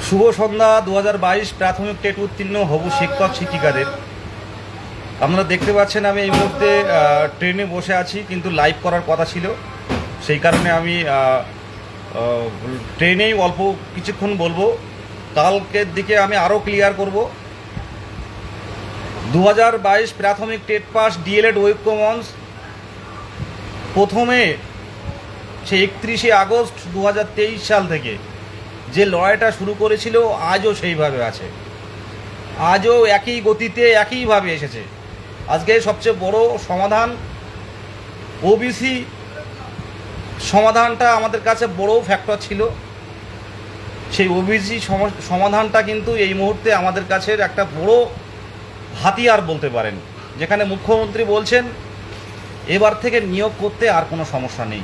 শুভ সন্ধ্যা 2022 প্রাথমিক টেট উত্তীর্ণ হবু শিক্ষক শিক্ষিকাদের। আপনারা দেখতে পাচ্ছেন আমি এই মুহূর্তে ট্রেনে বসে আছি, কিন্তু লাইভ করার কথা ছিল, সেই কারণে আমি ট্রেনেই অল্প কিছুক্ষণ বলবো। কালকের দিকে আমি আরও ক্লিয়ার করব। 2022 প্রাথমিক টেট পাস ডিএলএড ঐক্য মঞ্চ প্রথমে সে 31শে আগস্ট 2023 সাল থেকে যে লড়াইটা শুরু করেছিল আজও সেইভাবে আছে, আজও একই গতিতে একইভাবে এসেছে। আজকে সবচেয়ে বড় সমাধান ওবিসি সমাধানটা আমাদের কাছে বড় ফ্যাক্টর ছিল। সেই ওবিসি সমাধানটা কিন্তু এই মুহূর্তে আমাদের কাছে একটা বড় হাতিয়ার বলতে পারেন, যেখানে মুখ্যমন্ত্রী বলছেন এবার থেকে নিয়োগ করতে আর কোনো সমস্যা নেই।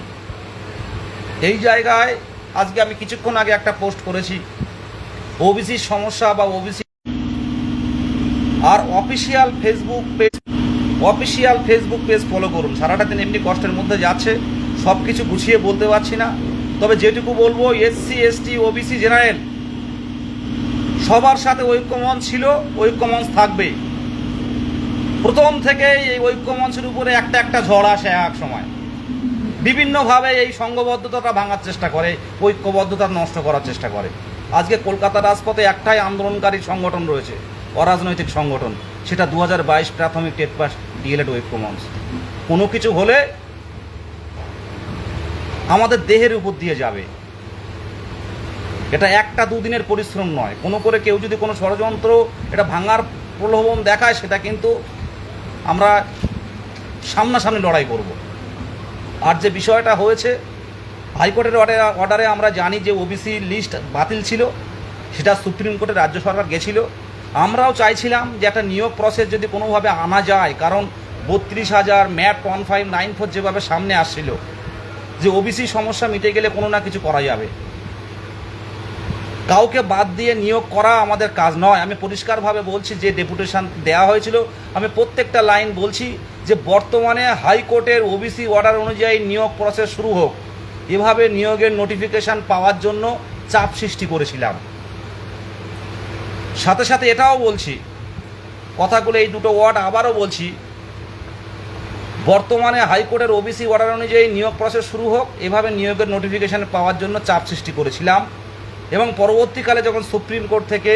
এই জায়গায় আজকে আমি কিছুক্ষণ আগে একটা পোস্ট করেছি, ওবিসির সমস্যা বা ওবিসি আর অফিসিয়াল ফেসবুক পেজ ফলো করুন। সারাটা দিন এমনি কষ্টের মধ্যে যাচ্ছে, সব কিছু গুছিয়ে বলতে পারছি না, তবে যেটুকু বলবো এসসি এসটি ওবিসি জেনারেল সবার সাথে ঐক্যমঞ্চ ছিল, ঐক্যমঞ্চ থাকবে। প্রথম থেকে এই ঐক্যমঞ্চের উপরে একটা ঝড় আসে এক সময়, বিভিন্নভাবে এই সংঘবদ্ধতাটা ভাঙার চেষ্টা করে, ঐক্যবদ্ধতা নষ্ট করার চেষ্টা করে। আজকে কলকাতা রাজপথে একটাই আন্দোলনকারী সংগঠন রয়েছে, অরাজনৈতিক সংগঠন, সেটা 2022 প্রাথমিক টেট পাস ডিএলএড ঐক্য মঞ্চ। কোনো কিছু হলে আমাদের দেহের উপর দিয়ে যাবে, এটা একটা দুদিনের পরিশ্রম নয়। কোনো করে কেউ যদি কোনো ষড়যন্ত্র এটা ভাঙার প্রলোভন দেখায়, সেটা কিন্তু আমরা সামনাসামনি লড়াই করব। আর যে বিষয়টা হয়েছে হাইকোর্টের অর্ডারে আমরা জানি যে ওবিসি লিস্ট বাতিল ছিল, সেটা সুপ্রিম কোর্টে রাজ্য সরকার গেছিল। আমরাও চাইছিলাম যে একটা নিয়োগ প্রসেস যদি কোনোভাবে আনা যায়, কারণ 32,000 ম্যাট 1594 যেভাবে সামনে আসছিল, যে ওবিসি সমস্যা মিটে গেলে কোনো না কিছু করা যাবে। কাউকে বাদ দিয়ে নিয়োগ করা আমাদের কাজ নয়। আমি পরিষ্কারভাবে বলছি, যে ডেপুটেশন দেওয়া হয়েছিল আমি প্রত্যেকটা লাইন বলছি যে বর্তমানে হাইকোর্টের ওবিসি অর্ডার অনুযায়ী নিয়োগ প্রসেস শুরু হোক, এভাবে নিয়োগের নোটিফিকেশান পাওয়ার জন্য চাপ সৃষ্টি করেছিলাম। সাথে সাথে এটাও বলছি, কথাগুলো এই দুটো ওয়ার্ড আবারও বলছি, বর্তমানে হাইকোর্টের ওবিসি অর্ডার অনুযায়ী নিয়োগ প্রসেস শুরু হোক, এভাবে নিয়োগের নোটিফিকেশান পাওয়ার জন্য চাপ সৃষ্টি করেছিলাম। এবং পরবর্তীকালে যখন সুপ্রিম কোর্ট থেকে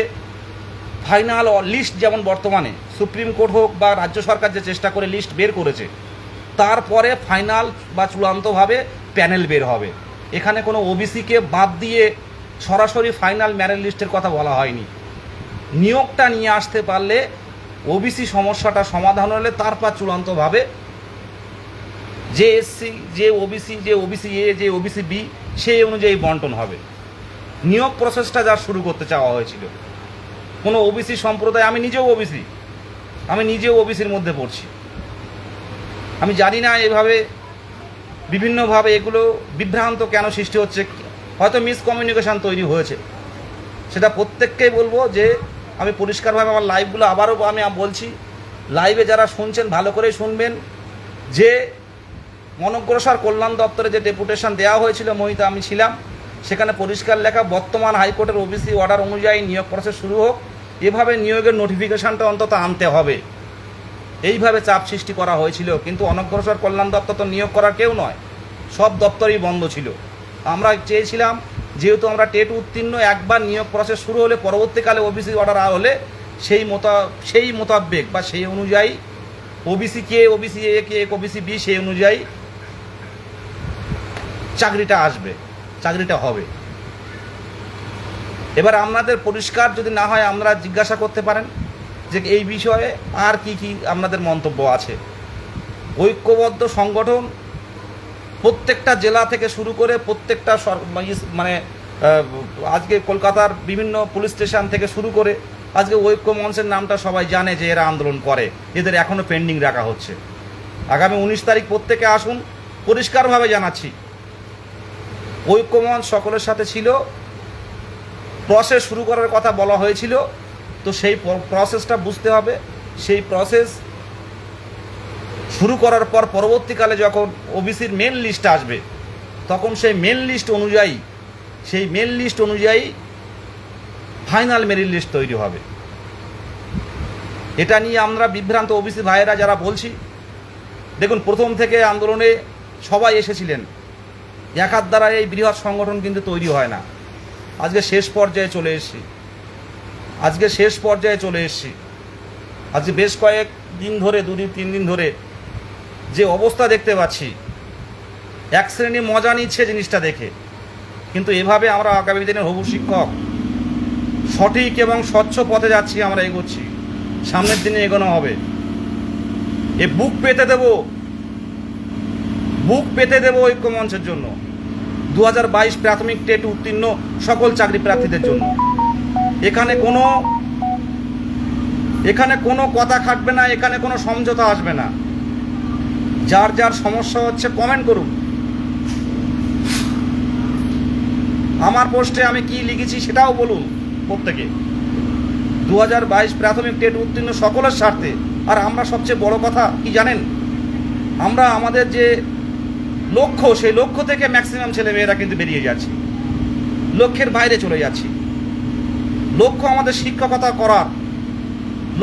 ফাইনাল লিস্ট, যেমন বর্তমানে সুপ্রিম কোর্ট হোক বা রাজ্য সরকার যে চেষ্টা করে লিস্ট বের করেছে, তারপরে ফাইনাল বা চূড়ান্তভাবে প্যানেল বের হবে। এখানে কোনো ওবিসিকে বাদ দিয়ে সরাসরি ফাইনাল মেরিট লিস্টের কথা বলা হয়নি। নিয়োগটা নিয়ে আসতে পারলে, ওবিসি সমস্যাটা সমাধান হলে তারপর চূড়ান্তভাবে যে এসসি, যে ওবিসি এ, যে ওবিসি বি, সেই অনুযায়ী বন্টন হবে। নিয়োগ প্রসেসটা যা শুরু করতে চাওয়া হয়েছিল, কোনো ওবিসি সম্প্রদায়, আমি নিজেও ওবিসির মধ্যে পড়ছি। আমি জানি না এভাবে বিভিন্নভাবে এগুলো বিভ্রান্ত কেন সৃষ্টি হচ্ছে, হয়তো মিসকমিউনিকেশান তৈরি হয়েছে। সেটা প্রত্যেককেই বলবো যে আমি পরিষ্কারভাবে আমার লাইভগুলো আবারও আমি বলছি, লাইভে যারা শুনছেন ভালো করেই শুনবেন, যে অনগ্রসর কল্যাণ দপ্তরে যে ডেপুটেশন দেওয়া হয়েছিল, মহিতা আমি ছিলাম, সেখানে পরিষ্কার লেখা বর্তমান হাইকোর্টের ওবিসি অর্ডার অনুযায়ী নিয়োগ প্রসেস শুরু হোক, এভাবে নিয়োগের নোটিফিকেশানটা অন্তত আনতে হবে। এইভাবে চাপ সৃষ্টি করা হয়েছিল, কিন্তু অনগ্রসর কল্যাণ দপ্তর তো নিয়োগ করার কেউ নয়, সব দপ্তরই বন্ধ ছিল। আমরা চেয়েছিলাম, যেহেতু আমরা টেট উত্তীর্ণ, একবার নিয়োগ প্রসেস শুরু হলে পরবর্তীকালে ওবিসি অর্ডার হলে সেই মোতাবেক বা সেই অনুযায়ী ওবিসি কে, ওবিসি এ কে, ওবিসি বি, সেই অনুযায়ী চাকরিটা আসবে, চাকরিটা হবে। এবার আপনাদের পরিষ্কার যদি না হয়, আপনারা জিজ্ঞাসা করতে পারেন যে এই বিষয়ে আর কি আপনাদের মন্তব্য আছে। ঐক্যবদ্ধ সংগঠন প্রত্যেকটা জেলা থেকে শুরু করে প্রত্যেকটা মানে আজকে কলকাতার বিভিন্ন পুলিশ স্টেশন থেকে শুরু করে আজকে ঐক্য মঞ্চের নামটা সবাই জানে যে এরা আন্দোলন করে, এদের এখনও পেন্ডিং রাখা হচ্ছে। আগামী 19 তারিখ প্রত্যেকে আসুন, পরিষ্কারভাবে জানাচ্ছি, ঐক্যমঞ্চ সকলের সাথে ছিল। প্রসেস শুরু করার কথা বলা হয়েছিল, তো সেই প্রসেসটা বুঝতে হবে। সেই প্রসেস শুরু করার পর পরবর্তীকালে যখন ওবিসির মেন লিস্ট আসবে, তখন সেই মেন লিস্ট অনুযায়ী ফাইনাল মেরিট লিস্ট তৈরি হবে। এটা নিয়ে আমরা বিভ্রান্ত ওবিসি ভাইয়েরা যারা বলছি, দেখুন প্রথম থেকে আন্দোলনে সবাই এসেছিলেন, একার দ্বারা এই বৃহৎ সংগঠন কিন্তু তৈরি হয় না। আজকে শেষ পর্যায়ে চলে এসেছি, আজকে বেশ কয়েক দিন ধরে, 2-3 দিন ধরে যে অবস্থা দেখতে পাচ্ছি, এক শ্রেণী মজা নিচ্ছে জিনিসটা দেখে। কিন্তু এভাবে আমরা আগামী দিনের হবু শিক্ষক সঠিক এবং স্বচ্ছ পথে যাচ্ছি, আমরা এগোচ্ছি, সামনের দিনে এগোনো হবে। এ বুক পেতে দেব ঐক্যমঞ্চের জন্য, 2022 প্রাথমিক টেট উত্তীর্ণ সকল চাকরি প্রার্থীদের জন্য। এখানে কোনো কথা খাটবে না, এখানে কোনো সমঝোতা আসবে না। যার যার সমস্যা হচ্ছে কমেন্ট করুন। আমার পোস্টে আমি কি লিখেছি সেটাও বলুন প্রত্যেকে। 2022 প্রাথমিক টেট উত্তীর্ণ সকলের স্বার্থে। আর আমরা সবচেয়ে বড় কথা কি জানেন, আমরা আমাদের যে লক্ষ্য, সেই লক্ষ্য থেকে ম্যাক্সিমাম ছেলেমেয়েরা কিন্তু বেরিয়ে যাচ্ছে, লক্ষ্যের বাইরে চলে যাচ্ছি। লক্ষ্য আমাদের শিক্ষকতা করার,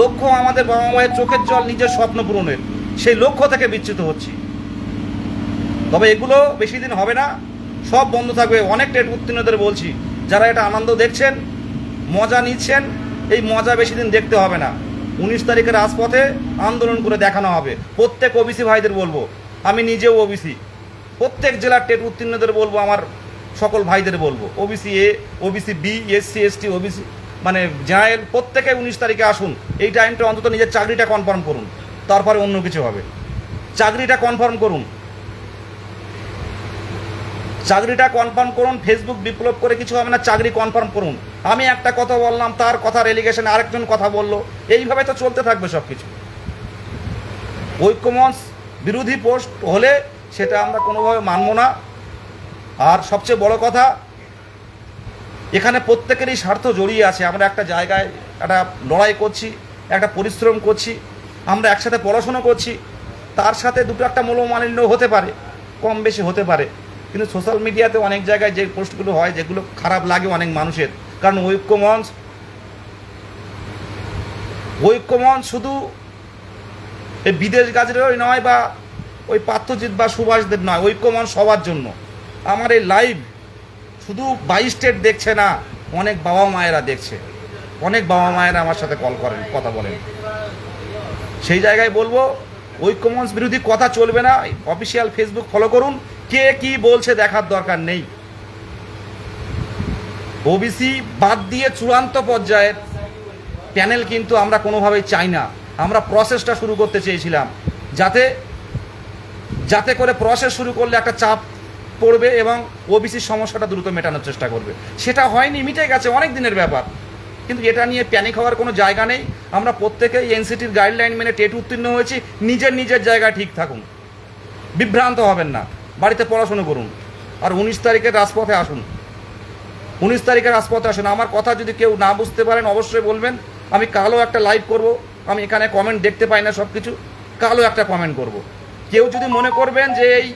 লক্ষ্য আমাদের বাবা মায়ের চোখের জল, নিজের স্বপ্ন পূরণের, সেই লক্ষ্য থেকে বিচ্যুত হচ্ছি। তবে এগুলো বেশি দিন হবে না, সব বন্ধ থাকবে। অনেক টেট উত্তীর্ণদের বলছি, যারা এটা আনন্দ দেখছেন, মজা নিচ্ছেন, এই মজা বেশি দিন দেখতে হবে না। 19 তারিখের রাজপথে আন্দোলন করে দেখানো হবে। প্রত্যেক ওবিসি ভাইদের বলবো, আমি নিজেও ওবিসি, প্রত্যেক জেলার টেট উত্তীর্ণদের বলবো, আমার সকল ভাইদের বলবো, OBC A, OBC B, SC ST, OBC মানে জেনারেল, প্রত্যেকে 19 তারিখে আসুন। এই টাইমটা অন্তত নিজের চাকরিটা কনফার্ম করুন, তারপরে অন্য কিছু হবে। চাকরিটা কনফার্ম করুন, ফেসবুক বিপ্লব করে কিছু হবে না, চাকরি কনফার্ম করুন। আমি একটা কথা বললাম, তার কথার এলিগেশনে আরেকজন কথা বললো, এইভাবে তো চলতে থাকবে সব কিছু। ঐক্যমঞ্চ বিরোধী পোস্ট হলে সেটা আমরা কোনোভাবে মানব না। আর সবচেয়ে বড় কথা, এখানে প্রত্যেকেরই স্বার্থ জড়িয়ে আছে। আমরা একটা জায়গায় একটা লড়াই করছি, একটা পরিশ্রম করছি, আমরা একসাথে পড়াশোনা করছি, তার সাথে দুটো একটা মনোমালিন্য হতে পারে, কম বেশি হতে পারে। কিন্তু সোশ্যাল মিডিয়াতে অনেক জায়গায় যে পোস্টগুলো হয়, যেগুলো খারাপ লাগে অনেক মানুষের, কারণ ঐক্যমঞ্চ শুধু এই বিদেশ গাজরেরই নয়, বা ওই পার্থজিৎ বা সুভাষদের নয়, ঐক্যমঞ্চ সবার জন্য। আমার এই লাইভ শুধু 22 স্টেট দেখছে না, অনেক বাবা মায়েরা দেখছে, অনেক বাবা মায়েরা আমার সাথে কল করেন, কথা বলেন। সেই জায়গায় বলবো, ঐক্যমঞ্চ বিরোধী কথা চলবে না। অফিসিয়াল ফেসবুক ফলো করুন, কে কি বলছে দেখার দরকার নেই। ওবিসি বাদ দিয়ে চূড়ান্ত পর্যায়ের প্যানেল কিন্তু আমরা কোনোভাবেই চাই না। আমরা প্রসেসটা শুরু করতে চেয়েছিলাম, যাতে করে প্রসেস শুরু করলে একটা চাপ পড়বে এবং ওবিসির সমস্যাটা দ্রুত মেটানোর চেষ্টা করবে। সেটা হয়নি, মিটে গেছে, অনেক দিনের ব্যাপার। কিন্তু এটা নিয়ে প্যানিক হওয়ার কোনো জায়গা নেই। আমরা প্রত্যেকেই এনসিটির গাইডলাইন মেনে টেট উত্তীর্ণ হয়েছি। নিজের জায়গায় ঠিক থাকুন, বিভ্রান্ত হবেন না, বাড়িতে পড়াশুনো করুন। আর 19 তারিখের রাজপথে আসুন, 19 তারিখের রাজপথে আসুন। আমার কথা যদি কেউ না বুঝতে পারেন অবশ্যই বলবেন। আমি কালও একটা লাইভ করব, আমি এখানে কমেন্ট দেখতে পাই না সব কিছু, কালও একটা কমেন্ট করব। কেউ যদি মনে করবেন যে এই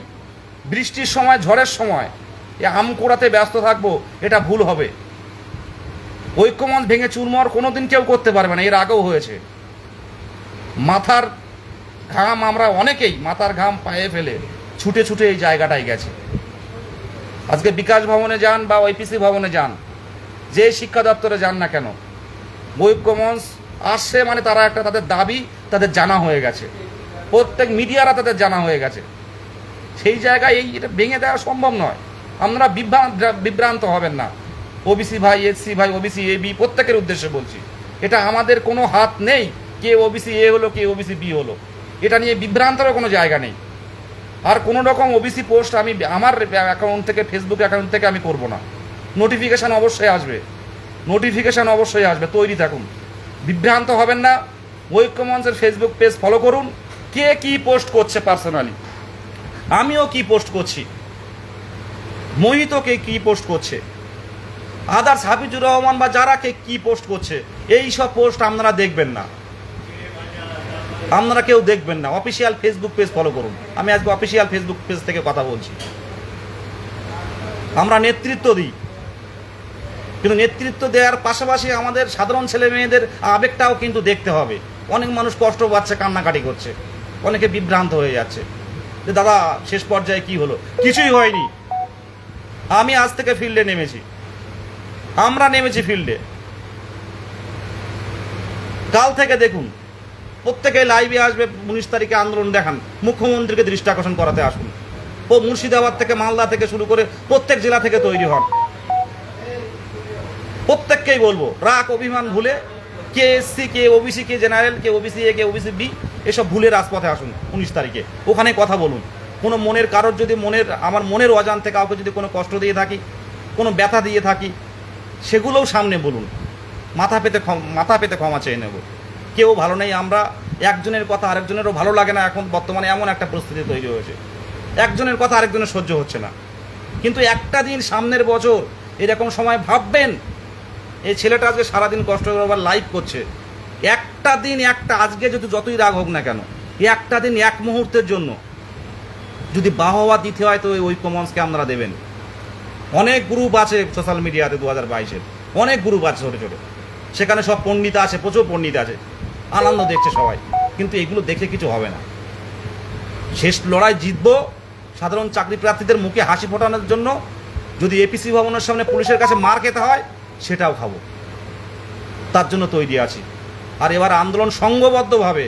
বৃষ্টির সময়, ঝড়ের সময় আম কোড়াতে ব্যস্ত থাকবো, এটা ভুল হবে। ঐক্যমঞ্চ ভেঙে চুরমার কোনোদিন কেউ করতে পারবে না, এর আগেও হয়েছে। মাথার ঘাম, আমরা অনেকেই মাথার ঘাম পায়ে ফেলে ছুটে এই জায়গাটায় গেছে। আজকে বিকাশ ভবনে যান বা ঐপিসি ভবনে যান, যে শিক্ষা দপ্তরে যান না কেন, ঐক্যমঞ্চ আসছে মানে তারা একটা, তাদের দাবি তাদের জানা হয়ে গেছে, প্রত্যেক মিডিয়ারা তাদের জানা হয়ে গেছে। সেই জায়গায় এটা ভেঙে দেওয়া সম্ভব নয়। আপনারা বিভ্রান্ত হবেন না। ওবিসি ভাই, এসসি ভাই, ওবিসি এ বি, প্রত্যেকের উদ্দেশ্যে বলছি, এটা আমাদের কোনো হাত নেই। কে ওবিসি এ হলো, কে ওবিসি বি হলো, এটা নিয়ে বিভ্রান্তেরও কোনো জায়গা নেই। আর কোনো রকম ওবিসি পোস্ট আমি আমার অ্যাকাউন্ট থেকে, ফেসবুক অ্যাকাউন্ট থেকে আমি করব না। নোটিফিকেশান অবশ্যই আসবে, তৈরি থাকুন, বিভ্রান্ত হবেন না। ঐক্যমঞ্চের ফেসবুক পেজ ফলো করুন। কে কি পোস্ট করছে, পার্সোনালি আমিও কি পোস্ট করছি, মোহিত কে কি পোস্ট করছে, আদার্স হাফিজুর রহমান বা যারা কে কি পোস্ট করছে, এই সব পোস্ট আপনারা দেখবেন না, আপনারা কেউ দেখবেন না। অফিসিয়াল ফেসবুক পেজ ফলো করুন। আমি আজকে অফিসিয়াল ফেসবুক পেজ থেকে কথা বলছি। আমরা নেতৃত্ব দিই, কিন্তু নেতৃত্ব দেওয়ার পাশাপাশি আমাদের সাধারণ ছেলে মেয়েদের আবেগটাও কিন্তু দেখতে হবে। অনেক মানুষ কষ্ট পাচ্ছে, কান্নাকাটি করছে, অনেকে বিভ্রান্ত হয়ে যাচ্ছে যে দাদা শেষ পর্যায়ে কি হলো। কিছুই হয়নি। আমি আজ থেকে ফিল্ডে নেমেছি, আমরা নেমেছি ফিল্ডে। কাল থেকে দেখুন, প্রত্যেকে লাইভে আসবে, 19 তারিখে আন্দোলন দেখান, মুখ্যমন্ত্রীকে দৃষ্টি আকর্ষণ করাতে আসুন। ও মুর্শিদাবাদ থেকে, মালদা থেকে শুরু করে প্রত্যেক জেলা থেকে তৈরি হন। প্রত্যেককেই বলবো, রাগ অভিমান ভুলে, কে এসসি, কে ওবিসি, কে জেনারেল, কে ওবিসি এ, কে ওবিসি বি, এসব ভুলে রাজপথে আসুন 19 তারিখে। ওখানে কথা বলুন। কোনো মনের কারোর যদি আমার মনের অজান্তে কাউকে যদি কোনো কষ্ট দিয়ে থাকি, কোনো ব্যথা দিয়ে থাকি, সেগুলোও সামনে বলুন। মাথা পেতে ক্ষমা চেয়ে নেব। কেউ ভালো নেই। আমরা একজনের কথা আরেকজনেরও ভালো লাগে না। এখন বর্তমানে এমন একটা পরিস্থিতি তৈরি হয়েছে, একজনের কথা আরেকজনের সহ্য হচ্ছে না। কিন্তু একটা দিন সামনের বছর এরকম সময় ভাববেন, এই ছেলেটা আজকে সারাদিন কষ্ট করে আবার লাইভ করছে, একটা দিন, আজকে যদি যতই রাগ হোক না কেন, একটা দিন, এক মুহূর্তের জন্য যদি বাহবা দিতে হয় তো ওই ঐক্যমঞ্চকে আপনারা দেবেন। অনেক গ্রুপ আছে সোশ্যাল মিডিয়াতে 2022-এর, অনেক গ্রুপ আছে ছোটো ছোটো, সেখানে সব পণ্ডিত আছে, প্রচুর পণ্ডিত আছে, আনন্দ দেখছে সবাই। কিন্তু এগুলো দেখে কিছু হবে না। শেষ লড়াই জিতবো সাধারণ চাকরি প্রার্থীদের মুখে হাসি ফোটানোর জন্য। যদি এপিসি ভবনের সামনে পুলিশের কাছে মার খেতে হয় সেটাও খাবো, তার জন্য তৈরি আছি। আর এবার আন্দোলন সংঘবদ্ধভাবে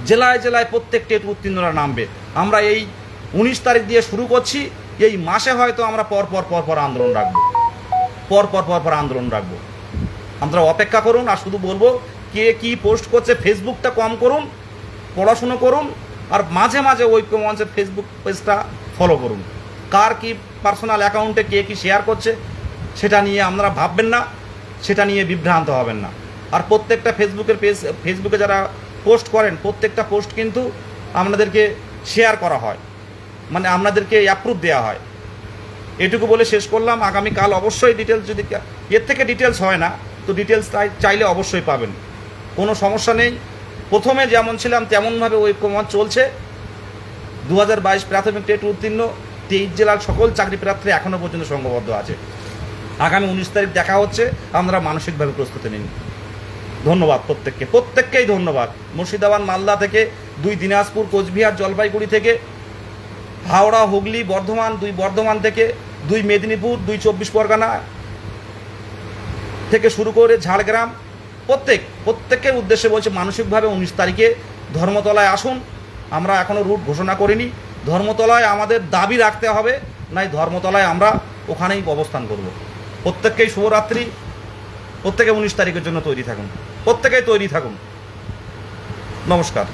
জেলায় জেলায় প্রত্যেক টেট উত্তীর্ণরা নামবে। আমরা এই 19 তারিখ দিয়ে শুরু করছি, এই মাসে হয়তো আমরা পর আন্দোলন রাখবো, পর আন্দোলন রাখবো। আমরা অপেক্ষা করুন। আর শুধু বলবো, কে কি পোস্ট করছে ফেসবুকটা কম করুন, পড়াশুনো করুন, আর মাঝে মাঝে ঐক্যমঞ্চের ফেসবুক পেজটা ফলো করুন। কার কি পার্সোনাল অ্যাকাউন্টে কে কি শেয়ার করছে সেটা নিয়ে আপনারা ভাববেন না, সেটা নিয়ে বিভ্রান্ত হবেন না। আর প্রত্যেকটা ফেসবুকে যারা পোস্ট করেন, প্রত্যেকটা পোস্ট কিন্তু আপনাদেরকে শেয়ার করা হয়, মানে আপনাদেরকে অ্যাপ্রুভ দেওয়া হয়। এটুকু বলে শেষ করলাম। আগামীকাল অবশ্যই ডিটেলস, যদি এর থেকে ডিটেলস হয় না তো ডিটেলস চাইলে অবশ্যই পাবেন, কোনো সমস্যা নেই। প্রথমে যেমন ছিলাম তেমনভাবে ঐক্যমঞ্চ চলছে। 2022 প্রাথমিক টেট উত্তীর্ণ 23 জেলার সকল চাকরি প্রার্থী এখনও পর্যন্ত সংঘবদ্ধ আছে। আগামী 19 তারিখ দেখা হচ্ছে, আমরা মানসিকভাবে প্রস্তুতি নিন। ধন্যবাদ প্রত্যেককেই ধন্যবাদ। মুর্শিদাবাদ, মালদা থেকে, 2 দিনাজপুর, কোচবিহার, জলপাইগুড়ি থেকে, হাওড়া, হুগলি, বর্ধমান, 2 বর্ধমান থেকে, 2 মেদিনীপুর, 2 24 পরগনা থেকে শুরু করে ঝাড়গ্রাম, প্রত্যেকের উদ্দেশ্যে বলছে মানসিকভাবে 19 তারিখে ধর্মতলায় আসুন। আমরা এখনও রুট ঘোষণা করিনি। ধর্মতলায় আমাদের দাবি রাখতে হবে, নাই ধর্মতলায় আমরা ওখানেই অবস্থান করব। প্রত্যেককেই শুভরাত্রি। প্রত্যেকে 19 তারিখের জন্য তৈরি থাকুন, প্রত্যেকেই তৈরি থাকুন। নমস্কার।